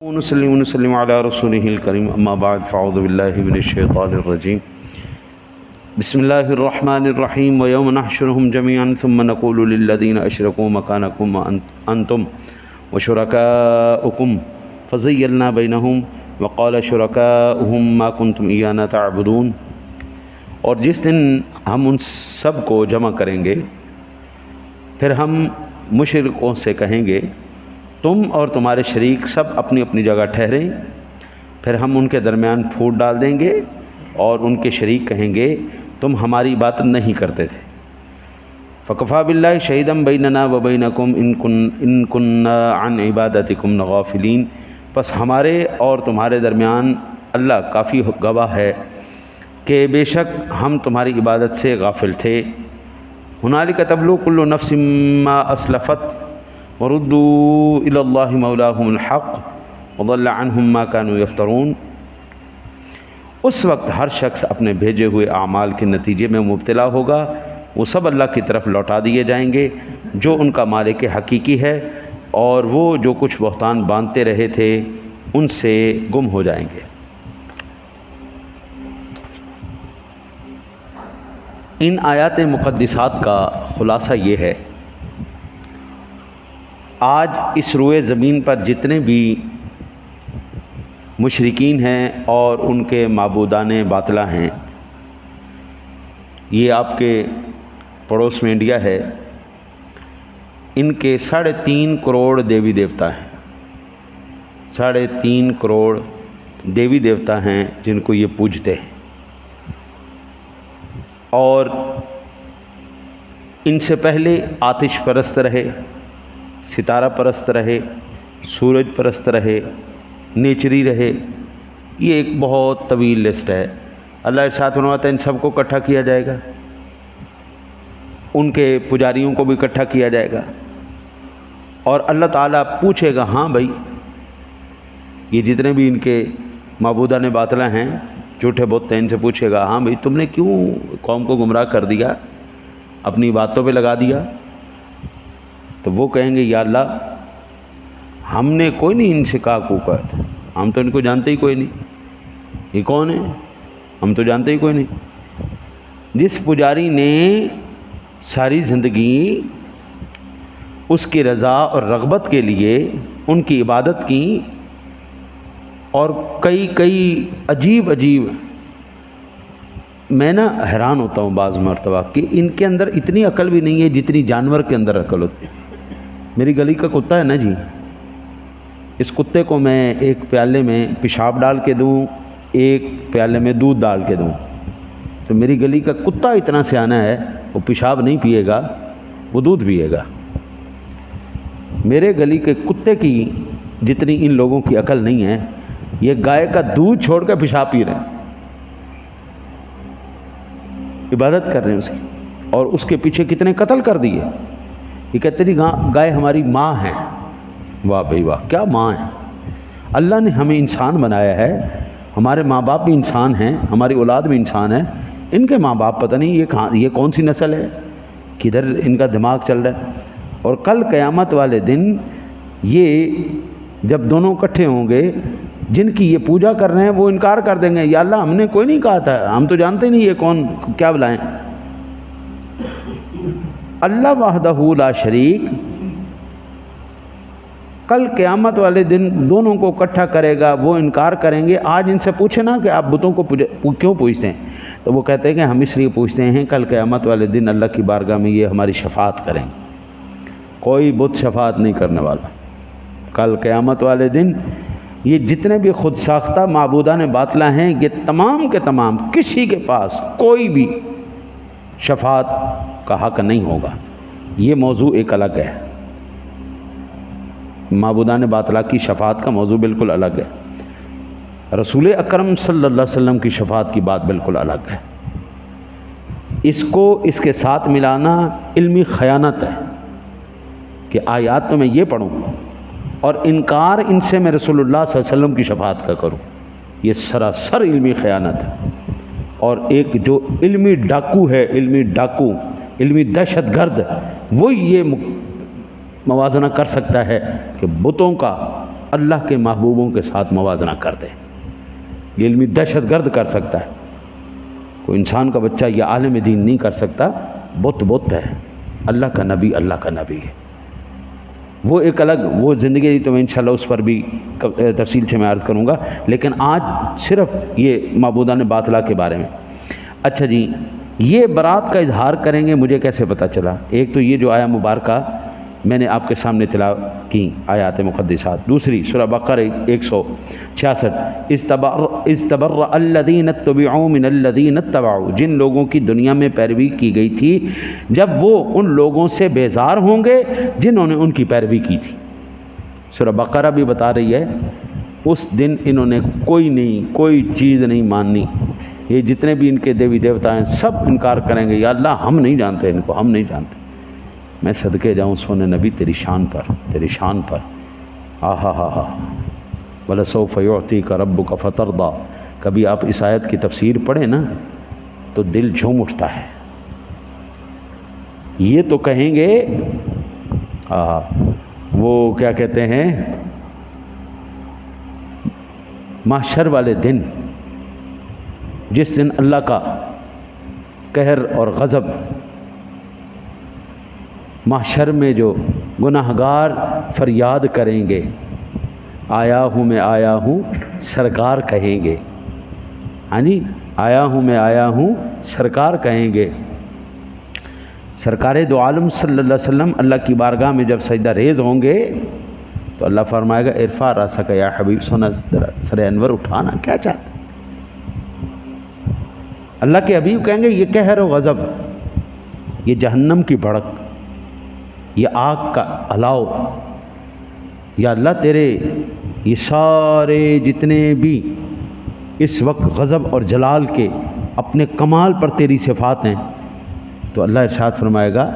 ونسلم علی رسولہ الکریم اما بعد فاعوذ باللہ من الشیطان الرجیم بسم اللہ الرحمن الرحیم ویوم نحشرهم جميعا ثم نقول للذین اشرکوا مکانکم انتم وشرکاؤکم فزیلنا بینہم وقال شرکاؤہم ما کنتم ایانا تعبدون۔ اور جس دن ہم ان سب کو جمع کریں گے پھر ہم مشرکوں سے کہیں گے تم اور تمہارے شریک سب اپنی اپنی جگہ ٹھہریں، پھر ہم ان کے درمیان پھوٹ ڈال دیں گے اور ان کے شریک کہیں گے تم ہماری عبادت نہیں کرتے تھے۔ فکفیٰ باللہ شہیدا بیننا وبینکم ان کننا عن عبادتکم غافلین، پس ہمارے اور تمہارے درمیان اللہ کافی گواہ ہے کہ بے شک ہم تمہاری عبادت سے غافل تھے۔ ہنالک تبلو کل نفس ما اسلفت وردوا الی اللہ مولاہم الحق وضل عنہم ما کانوا یفترون۔ اس وقت ہر شخص اپنے بھیجے ہوئے اعمال کے نتیجے میں مبتلا ہوگا، وہ سب اللہ کی طرف لوٹا دیے جائیں گے جو ان کا مالک حقیقی ہے، اور وہ جو کچھ بہتان باندھتے رہے تھے ان سے گم ہو جائیں گے۔ ان آیات مقدسات کا خلاصہ یہ ہے، آج اس روئے زمین پر جتنے بھی مشرکین ہیں اور ان کے معبودان باطلہ ہیں، یہ آپ کے پڑوس میں انڈیا ہے، ان کے 3.5 کروڑ دیوی دیوتا ہیں، 3.5 کروڑ دیوی دیوتا ہیں جن کو یہ پوجتے ہیں، اور ان سے پہلے آتش پرست رہے، ستارہ پرست رہے، سورج پرست رہے، نیچری رہے۔ یہ ایک بہت طویل لسٹ ہے۔ اللہ ارشاد فرماتا ہے ان سب کو اکٹھا کیا جائے گا، ان کے پجاریوں کو بھی اکٹھا کیا جائے گا، اور اللہ تعالیٰ پوچھے گا ہاں بھائی یہ جتنے بھی ان کے معبودان باطلہ ہیں، جھوٹے بت ہیں، ان سے پوچھے گا ہاں بھائی تم نے کیوں قوم کو گمراہ کر دیا، اپنی باتوں پہ لگا دیا؟ تو وہ کہیں گے یا اللہ ہم نے کوئی نہیں ان سے کہا کوکا تھا، ہم تو ان کو جانتے ہی کوئی نہیں، یہ کون ہے ہم تو جانتے ہی کوئی نہیں۔ جس پجاری نے ساری زندگی اس کی رضا اور رغبت کے لیے ان کی عبادت کی، اور کئی عجیب میں نا حیران ہوتا ہوں بعض مرتبہ کہ ان کے اندر اتنی عقل بھی نہیں ہے جتنی جانور کے اندر عقل ہوتی ہے۔ میری گلی کا کتا ہے نا جی، اس کتے کو میں ایک پیالے میں پیشاب ڈال کے دوں، ایک پیالے میں دودھ ڈال کے دوں، تو میری گلی کا کتا اتنا سیانا ہے وہ پیشاب نہیں پیے گا، وہ دودھ پیے گا۔ میرے گلی کے کتے کی جتنی ان لوگوں کی عقل نہیں ہے، یہ گائے کا دودھ چھوڑ کر پیشاب پی رہے ہیں، عبادت کر رہے ہیں اس کی، اور اس کے پیچھے کتنے قتل کر دیے۔ یہ کہتے ہیں گائے ہماری ماں ہے۔ واہ بھائی واہ، کیا ماں ہے! اللہ نے ہمیں انسان بنایا ہے، ہمارے ماں باپ بھی انسان ہیں، ہماری اولاد بھی انسان ہے، ان کے ماں باپ پتہ نہیں یہ کون سی نسل ہے، کدھر ان کا دماغ چل رہا ہے۔ اور کل قیامت والے دن یہ جب دونوں اکٹھے ہوں گے، جن کی یہ پوجا کر رہے ہیں وہ انکار کر دیں گے یا اللہ ہم نے کوئی نہیں کہا تھا، ہم تو جانتے ہی نہیں یہ کون کیا بلائیں۔ اللہ وحدہ لا شریک کل قیامت والے دن دونوں کو اکٹھا کرے گا، وہ انکار کریں گے۔ آج ان سے پوچھے نا کہ آپ بتوں کو کیوں پوچھتے ہیں، تو وہ کہتے ہیں کہ ہم اس لیے پوچھتے ہیں کل قیامت والے دن اللہ کی بارگاہ میں یہ ہماری شفاعت کریں گے۔ کوئی بت شفاعت نہیں کرنے والا کل قیامت والے دن۔ یہ جتنے بھی خود ساختہ معبودان باطلہ ہیں، یہ تمام کے تمام کسی کے پاس کوئی بھی شفاعت کا حق نہیں ہوگا۔ یہ موضوع ایک الگ ہے، معبودان باطلہ کی شفاعت کا موضوع بالکل الگ ہے، رسول اکرم صلی اللہ علیہ وسلم کی شفاعت کی بات بالکل الگ ہے۔ اس کو اس کے ساتھ ملانا علمی خیانت ہے کہ آیات تو میں یہ پڑھوں اور انکار ان سے میں رسول اللہ صلی اللہ علیہ وسلم کی شفاعت کا کروں، یہ سراسر علمی خیانت ہے۔ اور ایک جو علمی ڈاکو ہے، علمی دہشت گرد، وہ یہ موازنہ کر سکتا ہے کہ بتوں کا اللہ کے محبوبوں کے ساتھ موازنہ کر دے۔ یہ علمی دہشت گرد کر سکتا ہے، کوئی انسان کا بچہ یہ عالم دین نہیں کر سکتا۔ بت ہے، اللہ کا نبی ہے، وہ ایک الگ وہ زندگی ہے، تو میں انشاءاللہ اس پر بھی تفصیل سے میں عرض کروں گا، لیکن آج صرف یہ معبودان باطلہ کے بارے میں۔ اچھا جی، یہ برات کا اظہار کریں گے، مجھے کیسے پتہ چلا؟ ایک تو یہ جو آیا مبارکہ میں نے آپ کے سامنے تلاوت کی آیات مقدسات، دوسری سورہ بقرہ 166 استبرأ الذین اتبعوا من الذین اتبعوا، جن لوگوں کی دنیا میں پیروی کی گئی تھی جب وہ ان لوگوں سے بیزار ہوں گے جنہوں نے ان کی پیروی کی تھی۔ سورہ بقرہ بھی بتا رہی ہے اس دن انہوں نے کوئی چیز نہیں ماننی، یہ جتنے بھی ان کے دیوی دیوتا ہیں سب انکار کریں گے، یا اللہ ہم نہیں جانتے ان کو، ہم نہیں جانتے۔ میں صدقے جاؤں سونے نبی تیری شان پر آہا ہا ہا وَلَسَوْفَ يُعْطِيكَ رَبُّكَ فَتَرْضَىٰ، کبھی آپ اس آیت کی تفسیر پڑھیں نا تو دل جھوم اٹھتا ہے۔ یہ تو کہیں گے وہ کیا کہتے ہیں، محشر والے دن، جس دن اللہ کا قہر اور غضب، محشر میں جو گناہگار فریاد کریں گے، آیا ہوں میں آیا ہوں سرکار کہیں گے، ہاں جی، آیا ہوں میں آیا ہوں سرکار کہیں گے۔ سرکار دو عالم صلی اللہ علیہ وسلم اللہ کی بارگاہ میں جب سجدہ ریز ہوں گے تو اللہ فرمائے گا ارفع راسک یا حبیب، سونا سر انور اٹھانا، کیا چاہتے؟ اللہ کے حبیب کہیں گے یہ قہر و غضب، یہ جہنم کی بھڑک، یہ آگ کا الاؤ، یا اللہ تیرے یہ سارے جتنے بھی اس وقت غضب اور جلال کے اپنے کمال پر تیری صفات ہیں، تو اللہ ارشاد فرمائے گا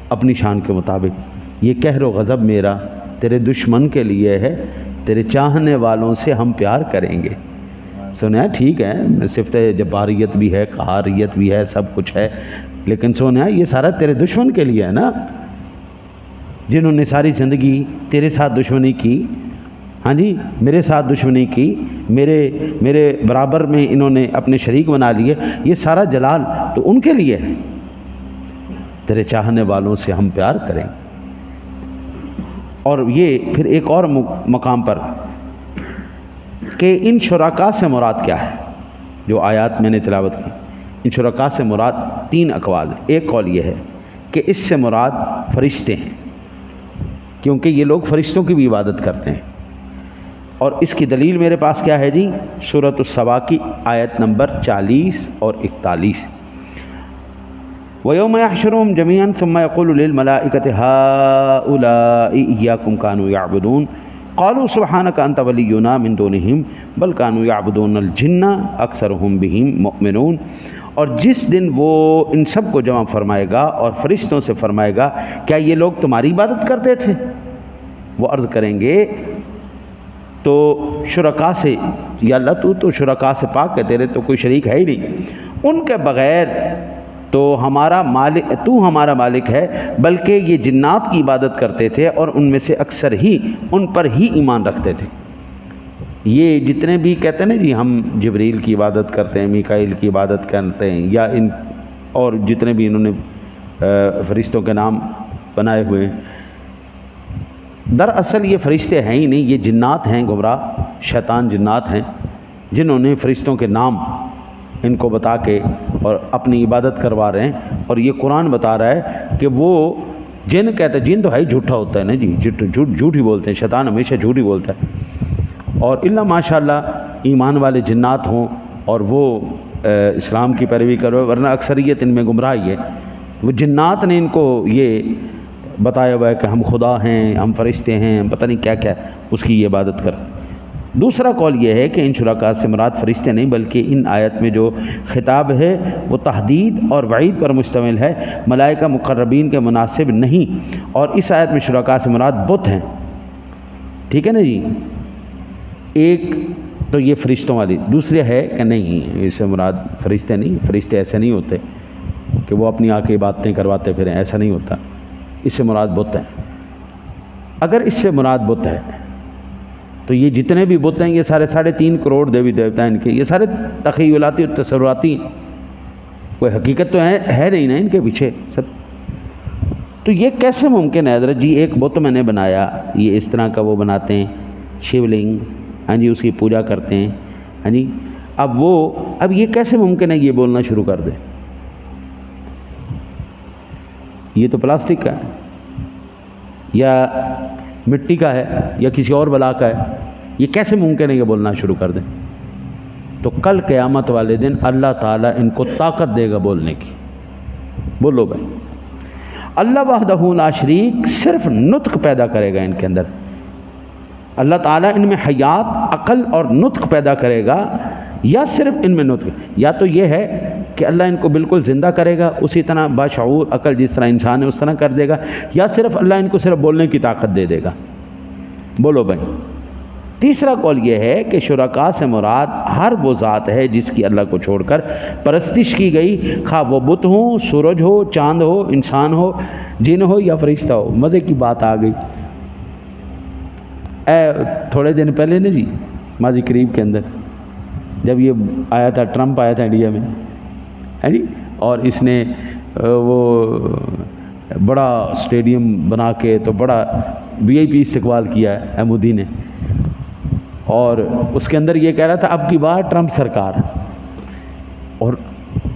اپنی شان کے مطابق یہ قہر و غضب میرا تیرے دشمن کے لیے ہے، تیرے چاہنے والوں سے ہم پیار کریں گے۔ سنیا ٹھیک ہے، صفت جباریت بھی ہے، قہاریت بھی ہے، سب کچھ ہے، لیکن سنیا یہ سارا تیرے دشمن کے لیے ہے نا، جنہوں نے ساری زندگی تیرے ساتھ دشمنی کی، ہاں جی، میرے ساتھ دشمنی کی، میرے برابر میں انہوں نے اپنے شریک بنا لیے، یہ سارا جلال تو ان کے لیے ہے، تیرے چاہنے والوں سے ہم پیار کریں۔ اور یہ پھر ایک اور مقام پر کہ ان شرکاء سے مراد کیا ہے، جو آیات میں نے تلاوت کی، ان شرکاء سے مراد 3 اقوال۔ ایک قول یہ ہے کہ اس سے مراد فرشتے ہیں، کیونکہ یہ لوگ فرشتوں کی بھی عبادت کرتے ہیں، اور اس کی دلیل میرے پاس کیا ہے جی، سورۃ السبا کی آیت نمبر 40 اور 41، وَيَوْمَ يَحْشُرُهُمْ جَمِيعًا ثُمَّ يَقُولُ لِلْمَلَائِكَةِ هَٰؤُلَاءِ إِيَّاكُمْ كَانُوا يَعْبُدُونَ قَالُوا سُبْحَانَكَ أَنْتَ وَلِيُّنَا مِن دُونِهِمْ بَلْ كَانُوا يَعْبُدُونَ الْجِنَّ أَكْثَرُهُمْ بِهِمْ مُؤْمِنُونَ۔ اور جس دن وہ ان سب کو جمع فرمائے گا اور فرشتوں سے فرمائے گا کیا یہ لوگ تمہاری عبادت کرتے تھے؟ وہ عرض کریں گے تو شرکاء سے، یا اللہ تو شرکاء سے پاک ہے، تیرے تو کوئی شریک ہے ہی نہیں، ان کے بغیر تو ہمارا مالک ہے، بلکہ یہ جنات کی عبادت کرتے تھے اور ان میں سے اکثر ہی ان پر ہی ایمان رکھتے تھے۔ یہ جتنے بھی کہتے ہیں نا جی ہم جبریل کی عبادت کرتے ہیں، میکائیل کی عبادت کرتے ہیں، یا ان اور جتنے بھی انہوں نے فرشتوں کے نام بنائے ہوئے ہیں، دراصل یہ فرشتے ہیں ہی نہیں، یہ جنات ہیں، گمراہ شیطان جنات ہیں، جنہوں نے فرشتوں کے نام ان کو بتا کے اور اپنی عبادت کروا رہے ہیں۔ اور یہ قرآن بتا رہا ہے کہ وہ جن کہتے ہیں، جن تو ہے ہی جھوٹا ہوتا ہے نا جی، جھوٹ ہی بولتے ہیں، شیطان ہمیشہ جھوٹ ہی بولتا ہے، اور اللہ ماشاءاللہ ایمان والے جنات ہوں اور وہ اسلام کی پیروی کرو، ورنہ اکثریت ان میں گمراہی ہے۔ وہ جنات نے ان کو یہ بتایا ہوا ہے کہ ہم خدا ہیں، ہم فرشتے ہیں، پتہ نہیں کیا کیا، اس کی یہ عبادت کرتے ہیں۔ دوسرا قول یہ ہے کہ ان شرکاء سے مراد فرشتے نہیں، بلکہ ان آیت میں جو خطاب ہے وہ تحدید اور وعید پر مشتمل ہے، ملائکہ مقربین کے مناسب نہیں، اور اس آیت میں شرکاء سے مراد بت ہیں، ٹھیک ہے نا جی۔ ایک تو یہ فرشتوں والی، دوسرے ہے کہ نہیں اس سے مراد فرشتے نہیں، فرشتے ایسے نہیں ہوتے کہ وہ اپنی آ کے باتیں کرواتے پھریں، ایسا نہیں ہوتا، اس سے مراد بت ہیں۔ اگر اس سے مراد بت ہے تو یہ جتنے بھی بت ہیں یہ سارے 3.5 کروڑ دیوی دیوتا ہیں ان کے، یہ سارے تخیلاتی اور تصوراتی، کوئی حقیقت تو ہے نہیں نا ان کے پیچھے سب۔ تو یہ کیسے ممکن ہے حضرت جی ایک بت میں نے بنایا، یہ اس طرح کا وہ بناتے ہیں شیو لنگ، ہاں جی اس کی پوجا کرتے ہیں، ہاں جی اب یہ کیسے ممکن ہے یہ بولنا شروع کر دے؟ یہ تو پلاسٹک کا ہے یا مٹی کا ہے یا کسی اور بلا کا ہے، یہ کیسے ممکن ہے یہ بولنا شروع کر دیں؟ تو کل قیامت والے دن اللہ تعالیٰ ان کو طاقت دے گا بولنے کی۔ بولو بھائی، اللہ وحدہ لا شریک صرف نطق پیدا کرے گا ان کے اندر، اللہ تعالیٰ ان میں حیات، عقل اور نطق پیدا کرے گا، یا صرف ان میں نطق، یا تو یہ ہے کہ اللہ ان کو بالکل زندہ کرے گا اسی طرح باشعور عقل جس طرح انسان ہے اس طرح کر دے گا، یا صرف اللہ ان کو صرف بولنے کی طاقت دے دے گا۔ بولو بھائی۔ تیسرا قول یہ ہے کہ شرکاء سے مراد ہر وہ ذات ہے جس کی اللہ کو چھوڑ کر پرستش کی گئی، خواہ وہ بت ہو، سورج ہو، چاند ہو، انسان ہو، جن ہو یا فرشتہ ہو۔ مزے کی بات آ گئی، تھوڑے دن پہلے نا جی ماضی قریب کے اندر جب یہ آیا تھا، ٹرمپ آیا تھا انڈیا میں، ہے جی، اور اس نے وہ بڑا اسٹیڈیم بنا کے تو بڑا VIP استقبال کیا ہے مودی نے، اور اس کے اندر یہ کہہ رہا تھا اب کی بار ٹرمپ سرکار، اور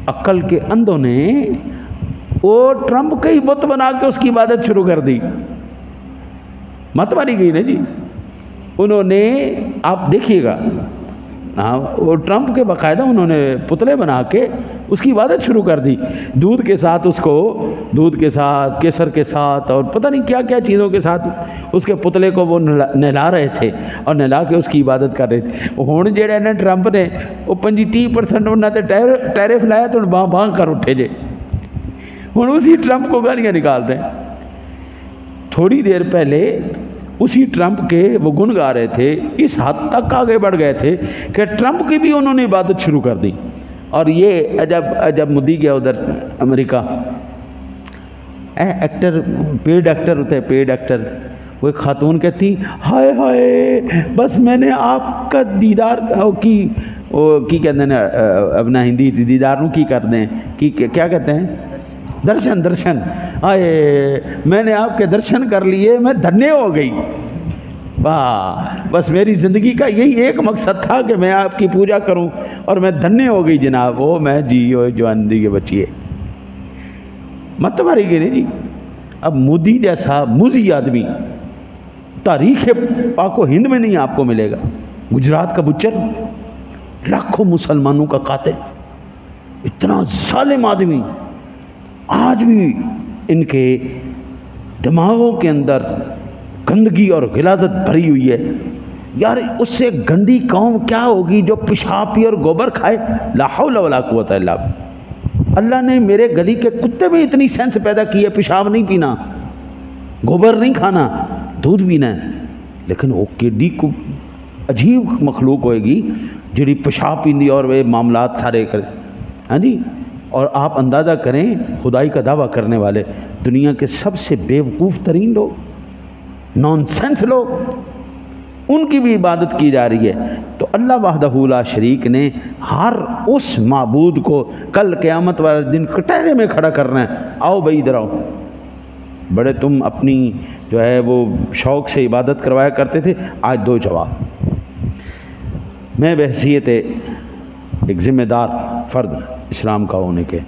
عقل کے اندھوں نے وہ ٹرمپ کا ہی بت بنا کے اس کی عبادت شروع کر دی۔ مت ماری گئی نا جی انہوں نے، آپ دیکھیے گا وہ ٹرمپ کے باقاعدہ انہوں نے پتلے بنا کے اس کی عبادت شروع کر دی، دودھ کے ساتھ، اس کو دودھ کے ساتھ، کیسر کے ساتھ، اور پتہ نہیں کیا کیا چیزوں کے ساتھ اس کے پتلے کو وہ نہلا رہے تھے اور نہلا کے اس کی عبادت کر رہے تھے۔ ہوں جہڑے نا ٹرمپ نے وہ 25-30% انہوں نے ٹیرف لایا تو باں باں کر اٹھے جے، ہوں اسی ٹرمپ کو گالیاں نکال رہے ہیں۔ تھوڑی دیر پہلے اسی ٹرمپ کے وہ گن گا رہے تھے، اس حد تک آگے بڑھ گئے تھے کہ ٹرمپ کی بھی انہوں نے عبادت شروع کر دی۔ اور یہ جب مودی گیا ادھر امریکہ، ایکٹر، پیڈ ایکٹر ہوتے ہیں، پیڈ ایکٹر، وہ ایک خاتون کہتی ہائے ہائے بس میں نے آپ کا دیدار کی کہتے ہیں اپنا ہندی دیدار نو کی کر دیں کی کیا کہتے ہیں درشن، آئے میں نے آپ کے درشن کر لیے، میں دھنیہ ہو گئی، واہ بس میری زندگی کا یہی ایک مقصد تھا کہ میں آپ کی پوجا کروں اور میں دھنیہ ہو گئی جناب، وہ میں جو زندگی بچی ہے۔ مت ماری گئی نہیں جی۔ اب مودی جیسا موذی آدمی تاریخ پاک و ہند میں نہیں آپ کو ملے گا، گجرات کا بچر، لاکھوں مسلمانوں کا قاتل، اتنا ظالم آدمی، آج بھی ان کے دماغوں کے اندر گندگی اور غلاظت بھری ہوئی ہے۔ یار اس سے گندی قوم کیا ہوگی جو پیشاب پی اور گوبر کھائے؟ لا حول ولا قوت الا باللہ۔ اللہ نے میرے گلی کے کتے میں اتنی سینس پیدا کی ہے، پیشاب نہیں پینا، گوبر نہیں کھانا، دودھ پینا ہے، لیکن وہ کیڈی کو عجیب مخلوق ہوئے گی جڑی پیشاب پیندی اور وہ معاملات سارے کر، ہاں جی۔ اور آپ اندازہ کریں خدائی کا دعویٰ کرنے والے دنیا کے سب سے بیوقوف ترین لوگ، نان سینس لوگ، ان کی بھی عبادت کی جا رہی ہے۔ تو اللہ وحدہ لا شریک نے ہر اس معبود کو کل قیامت والے دن کٹہرے میں کھڑا کرنا ہے، آؤ بھائی ادھر آؤ، بڑے تم اپنی جو ہے وہ شوق سے عبادت کروایا کرتے تھے، آج دو جواب۔ میں بحیثیت ایک ذمہ دار فرد اسلام کا ہونے کے،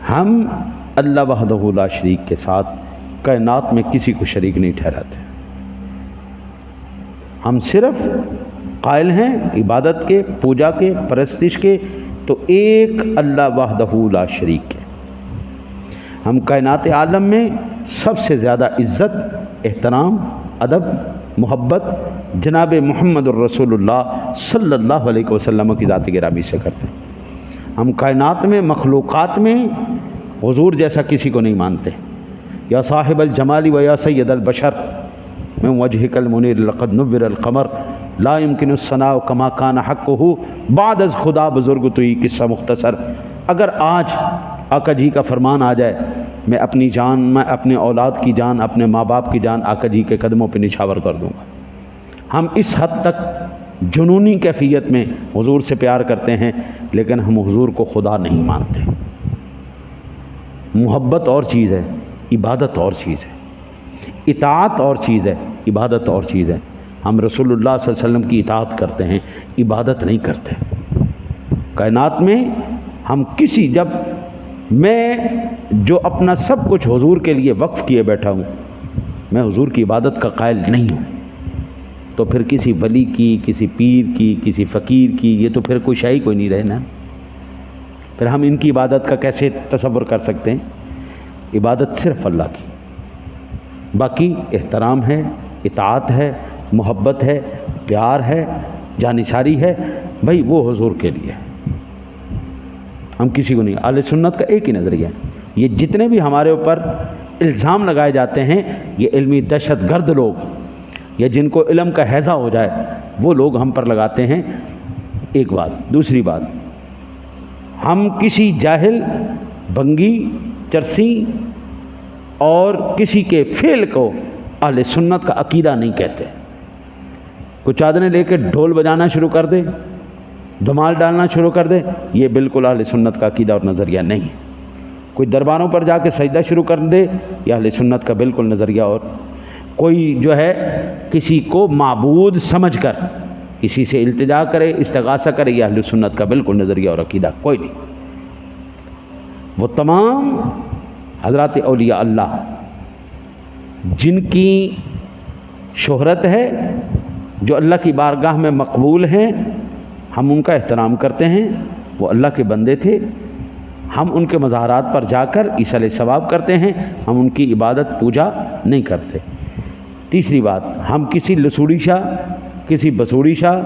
ہم اللہ وحدہ لا شریک کے ساتھ کائنات میں کسی کو شریک نہیں ٹھہراتے، ہم صرف قائل ہیں عبادت کے، پوجا کے، پرستش کے، تو ایک اللہ وحدہ لا شریک کے۔ ہم کائنات عالم میں سب سے زیادہ عزت، احترام، ادب، محبت جناب محمد الرسول اللہ صلی اللہ علیہ وسلم کی ذات گرامی سے کرتے ہیں۔ ہم کائنات میں، مخلوقات میں حضور جیسا کسی کو نہیں مانتے۔ یا صاحب الجمال و یا سید البشر من وجهک المنیر لقد نور القمر لا يمکن الثناء کما کان حقہ بعد از خدا بزرگ توئی قصہ مختصر۔ اگر آج آقا جی کا فرمان آ جائے، میں اپنی جان، میں اپنے اولاد کی جان، اپنے ماں باپ کی جان آقا جی کے قدموں پہ نچھاور کر دوں گا، ہم اس حد تک جنونی کیفیت میں حضور سے پیار کرتے ہیں، لیکن ہم حضور کو خدا نہیں مانتے۔ محبت اور چیز ہے، عبادت اور چیز ہے، اطاعت اور چیز ہے، عبادت اور چیز ہے۔ ہم رسول اللہ صلی اللہ علیہ وسلم کی اطاعت کرتے ہیں، عبادت نہیں کرتے۔ کائنات میں ہم جب میں جو اپنا سب کچھ حضور کے لیے وقف کیے بیٹھا ہوں، میں حضور کی عبادت کا قائل نہیں ہوں، تو پھر کسی ولی کی، کسی پیر کی، کسی فقیر کی، یہ تو پھر کوئی شے کوئی نہیں رہے نا۔ پھر ہم ان کی عبادت کا کیسے تصور کر سکتے ہیں؟ عبادت صرف اللہ کی، باقی احترام ہے، اطاعت ہے، محبت ہے، پیار ہے، جانثاری ہے، بھائی وہ حضور کے لیے۔ ہم کسی کو نہیں۔ اہل سنت کا ایک ہی نظریہ ہے۔ یہ جتنے بھی ہمارے اوپر الزام لگائے جاتے ہیں، یہ علمی دہشت گرد لوگ یا جن کو علم کا ہیضہ ہو جائے وہ لوگ ہم پر لگاتے ہیں۔ ایک بات۔ دوسری بات، ہم کسی جاہل، بھنگی، چرسی اور کسی کے فعل کو اہل سنت کا عقیدہ نہیں کہتے۔ کچھ چادریں لے کے ڈھول بجانا شروع کر دے، دھمال ڈالنا شروع کر دے، یہ بالکل اہل سنت کا عقیدہ اور نظریہ نہیں ہے۔ کوئی درباروں پر جا کے سجدہ شروع کر دے، یہ اہل سنت کا بالکل نظریہ، اور کوئی جو ہے کسی کو معبود سمجھ کر کسی سے التجا کرے، استغاثہ کرے، یہ اہل سنت کا بالکل نظریہ اور عقیدہ کوئی نہیں۔ وہ تمام حضرات اولیاء اللہ جن کی شہرت ہے، جو اللہ کی بارگاہ میں مقبول ہیں، ہم ان کا احترام کرتے ہیں۔ وہ اللہ کے بندے تھے، ہم ان کے مزارات پر جا کر ایصال ثواب کرتے ہیں، ہم ان کی عبادت پوجا نہیں کرتے۔ تیسری بات، ہم کسی لسوڑی شاہ، کسی بسوڑی شاہ،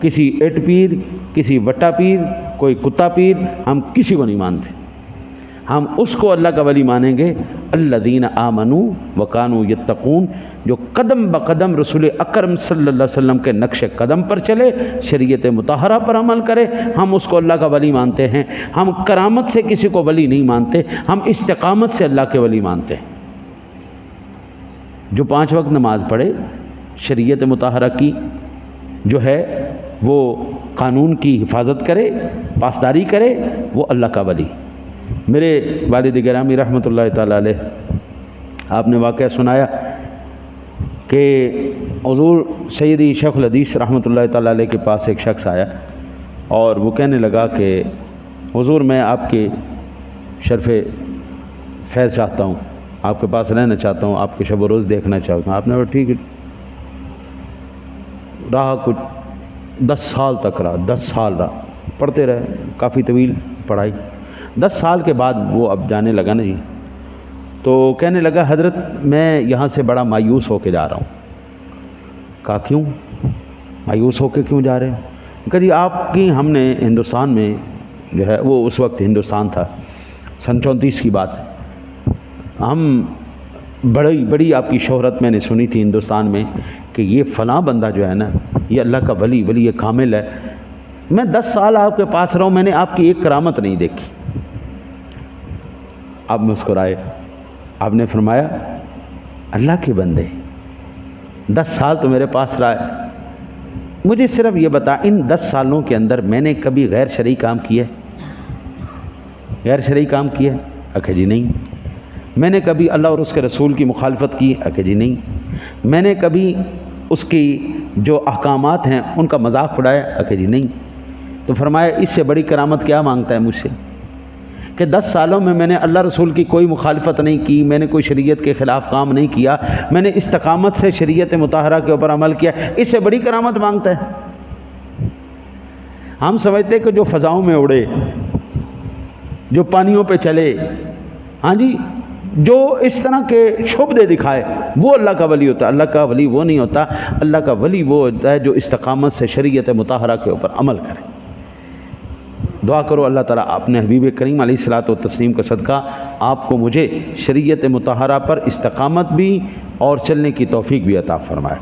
کسی اٹ پیر، کسی وٹا پیر، کوئی کتا پیر، ہم کسی کو نہیں مانتے۔ ہم اس کو اللہ کا ولی مانیں گے الذین آمنوا وکانوا یتقون، جو قدم بقدم رسول اکرم صلی اللہ علیہ وسلم کے نقش قدم پر چلے، شریعت مطہرہ پر عمل کرے، ہم اس کو اللہ کا ولی مانتے ہیں۔ ہم کرامت سے کسی کو ولی نہیں مانتے، ہم استقامت سے اللہ کے ولی مانتے ہیں۔ جو 5 وقت نماز پڑھے، شریعت مطہرہ کی جو ہے وہ قانون کی حفاظت کرے، پاسداری کرے، وہ اللہ کا ولی۔ میرے والد گرامی رحمۃ اللہ تعالیٰ علیہ، آپ نے واقعہ سنایا کہ حضور سیدی شیخ الحدیث رحمۃ اللہ تعالیٰ علیہ کے پاس ایک شخص آیا اور وہ کہنے لگا کہ حضور میں آپ کے شرف فیض چاہتا ہوں، آپ کے پاس رہنا چاہتا ہوں، آپ کے شب و روز دیکھنا چاہتا ہوں۔ آپ نے کہا ٹھیک ہے۔ رہا کچھ 10 سال تک رہا، 10 سال رہا، پڑھتے رہے، کافی طویل پڑھائی۔ 10 سال کے بعد وہ اب جانے لگا نا جی، تو کہنے لگا حضرت میں یہاں سے بڑا مایوس ہو کے جا رہا ہوں۔ کہا کیوں؟ مایوس ہو کے کیوں جا رہے ہیں؟ کہ جی آپ کی، ہم نے ہندوستان میں جو ہے، وہ اس وقت ہندوستان تھا، سن 34 کی بات ہے، ہم بڑی آپ کی شہرت میں نے سنی تھی ہندوستان میں کہ یہ فلاں بندہ جو ہے نا، یہ اللہ کا ولی کامل ہے۔ میں 10 سال آپ کے پاس رہا ہوں، میں نے آپ کی ایک کرامت نہیں دیکھی۔ آپ مسکرائے، آپ نے فرمایا اللہ کے بندے 10 سال تو میرے پاس رہا ہے، مجھے صرف یہ بتا ان 10 سالوں کے اندر میں نے کبھی غیر شرعی کام کیا ہے؟ غیر شرعی کام کیا ہے؟ کہ جی نہیں۔ میں نے کبھی اللہ اور اس کے رسول کی مخالفت کی؟ کہ جی نہیں۔ میں نے کبھی اس کی جو احکامات ہیں ان کا مذاق اڑایا؟ کہ جی نہیں۔ تو فرمایا اس سے بڑی کرامت کیا مانگتا ہے مجھ سے کہ 10 سالوں میں نے اللہ رسول کی کوئی مخالفت نہیں کی، میں نے کوئی شریعت کے خلاف کام نہیں کیا، میں نے استقامت سے شریعت مطہرہ کے اوپر عمل کیا، اس سے بڑی کرامت مانگتا ہے؟ ہم سمجھتے کہ جو فضاؤں میں اڑے، جو پانیوں پہ چلے، ہاں جی، جو اس طرح کے شعبدے دکھائے، وہ اللہ کا ولی ہوتا ہے۔ اللہ کا ولی وہ نہیں ہوتا، اللہ کا ولی وہ ہوتا ہے جو استقامت سے شریعت مطہرہ کے اوپر عمل کرے۔ دعا کرو اللہ تعالیٰ اپنے حبیب کریم علیہ الصلاۃ والتسلیم کا صدقہ آپ کو مجھے شریعت مطہرہ پر استقامت بھی اور چلنے کی توفیق بھی عطا فرمائے۔